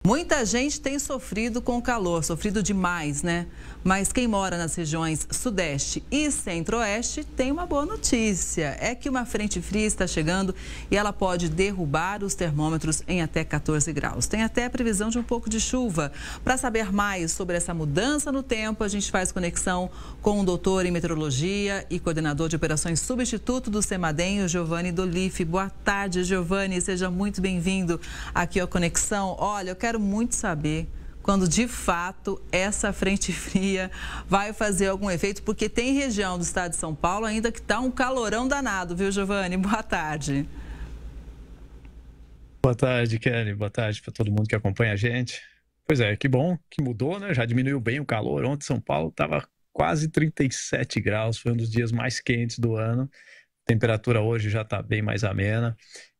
Muita gente tem sofrido com o calor, sofrido demais, né? Mas quem mora nas regiões Sudeste e Centro-Oeste tem uma boa notícia. É que uma frente fria está chegando e ela pode derrubar os termômetros em até 14 graus. Tem até a previsão de um pouco de chuva. Para saber mais sobre essa mudança no tempo, a gente faz conexão com o doutor em meteorologia e coordenador de operações substituto do CEMADEM, o Giovanni Dolife. Boa tarde, Giovanni. Seja muito bem-vindo aqui ao Conexão. Olha, eu quero muito saber quando de fato essa frente fria vai fazer algum efeito, porque tem região do estado de São Paulo ainda que está um calorão danado, viu, Giovanni? Boa tarde. Boa tarde, Kelly. Boa tarde para todo mundo que acompanha a gente. Pois é, que bom que mudou, né? Já diminuiu bem o calor. Ontem São Paulo estava quase 37 graus, foi um dos dias mais quentes do ano. A temperatura hoje já está bem mais amena.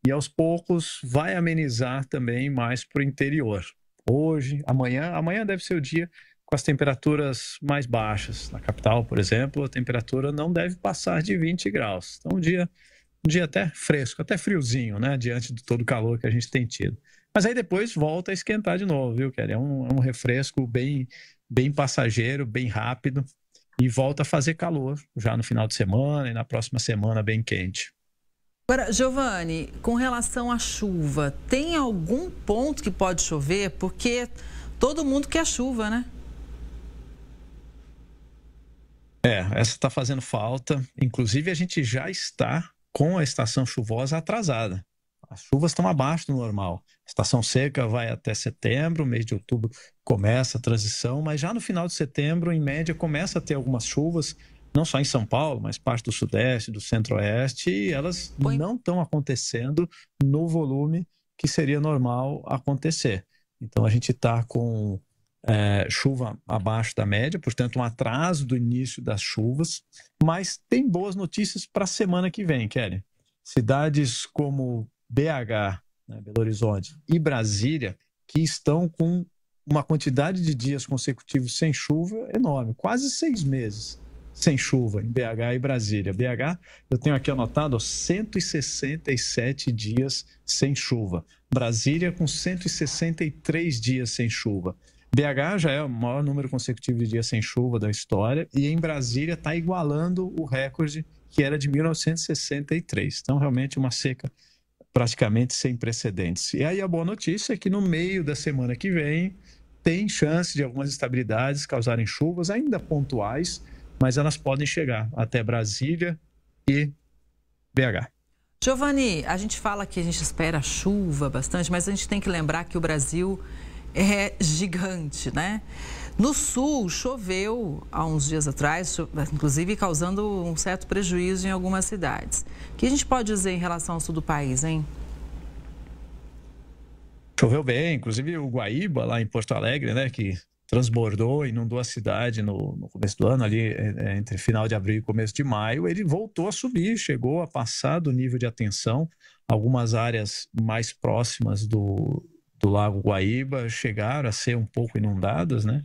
E aos poucos vai amenizar também mais para o interior. Hoje, amanhã deve ser o dia com as temperaturas mais baixas. Na capital, por exemplo, a temperatura não deve passar de 20 graus. Então, um dia até fresco, até friozinho, né? Diante de todo o calor que a gente tem tido. Mas aí depois volta a esquentar de novo, viu, Kelly? É um refresco bem passageiro, bem rápido. E volta a fazer calor já no final de semana e na próxima semana bem quente. Agora, Giovanni, com relação à chuva, tem algum ponto que pode chover? Porque todo mundo quer chuva, né? Essa está fazendo falta. Inclusive, a gente já está com a estação chuvosa atrasada. As chuvas estão abaixo do normal. A estação seca vai até setembro, mês de outubro começa a transição, mas já no final de setembro, em média, começa a ter algumas chuvas, não só em São Paulo, mas parte do Sudeste, do Centro-Oeste, e elas não estão acontecendo no volume que seria normal acontecer. Então, a gente está com chuva abaixo da média, portanto, um atraso do início das chuvas, mas tem boas notícias para a semana que vem, Kelly. Cidades como BH, né, Belo Horizonte, e Brasília, que estão com uma quantidade de dias consecutivos sem chuva enorme, quase 6 meses sem chuva em BH e Brasília. BH, eu tenho aqui anotado 167 dias sem chuva. Brasília com 163 dias sem chuva. BH já é o maior número consecutivo de dias sem chuva da história e em Brasília está igualando o recorde que era de 1963. Então, realmente uma seca praticamente sem precedentes. E aí a boa notícia é que no meio da semana que vem tem chance de algumas instabilidades causarem chuvas ainda pontuais, mas elas podem chegar até Brasília e BH. Giovanni, a gente fala que a gente espera chuva bastante, mas a gente tem que lembrar que o Brasil é gigante, né? No sul, choveu há uns dias atrás, inclusive causando um certo prejuízo em algumas cidades. O que a gente pode dizer em relação ao sul do país, hein? Choveu bem, inclusive o Guaíba, lá em Porto Alegre, né, que transbordou, inundou a cidade no começo do ano, ali entre final de abril e começo de maio, ele voltou a subir, chegou a passar do nível de atenção. Algumas áreas mais próximas do Lago Guaíba chegaram a ser um pouco inundadas, né?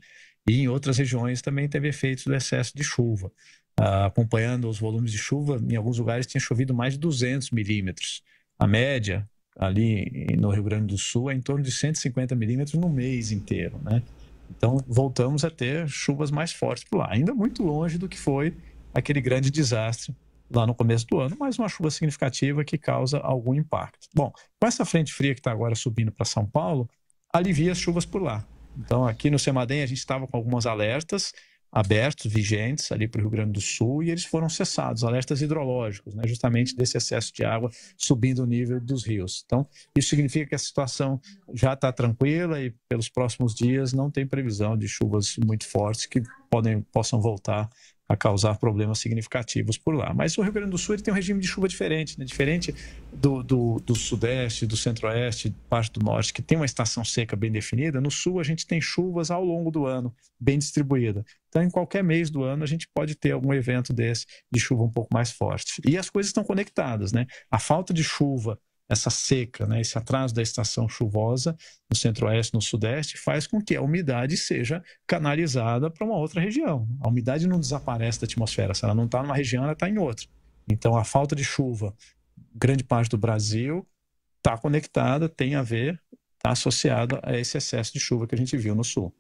E em outras regiões também teve efeitos do excesso de chuva. Acompanhando os volumes de chuva, em alguns lugares tinha chovido mais de 200 milímetros. A média ali no Rio Grande do Sul é em torno de 150 milímetros no mês inteiro, né? Então voltamos a ter chuvas mais fortes por lá. Ainda muito longe do que foi aquele grande desastre lá no começo do ano, mas uma chuva significativa que causa algum impacto. Bom, com essa frente fria que está agora subindo para São Paulo, alivia as chuvas por lá. Então, aqui no CEMADEM, a gente estava com alguns alertas abertos, vigentes, ali para o Rio Grande do Sul, e eles foram cessados, alertas hidrológicos, né, justamente desse excesso de água subindo o nível dos rios. Então, isso significa que a situação já está tranquila e pelos próximos dias não tem previsão de chuvas muito fortes que possam voltar a causar problemas significativos por lá. Mas o Rio Grande do Sul ele tem um regime de chuva diferente, né? Diferente do Sudeste, do Centro-Oeste, parte do Norte, que tem uma estação seca bem definida. No Sul, a gente tem chuvas ao longo do ano, bem distribuída. Então, em qualquer mês do ano, a gente pode ter algum evento desse de chuva um pouco mais forte. E as coisas estão conectadas, né? A falta de chuva, essa seca, né, esse atraso da estação chuvosa no Centro-Oeste, no Sudeste, faz com que a umidade seja canalizada para uma outra região. A umidade não desaparece da atmosfera, se ela não está numa região, ela está em outra. Então, a falta de chuva, grande parte do Brasil, está conectada, tem a ver está associado a esse excesso de chuva que a gente viu no sul.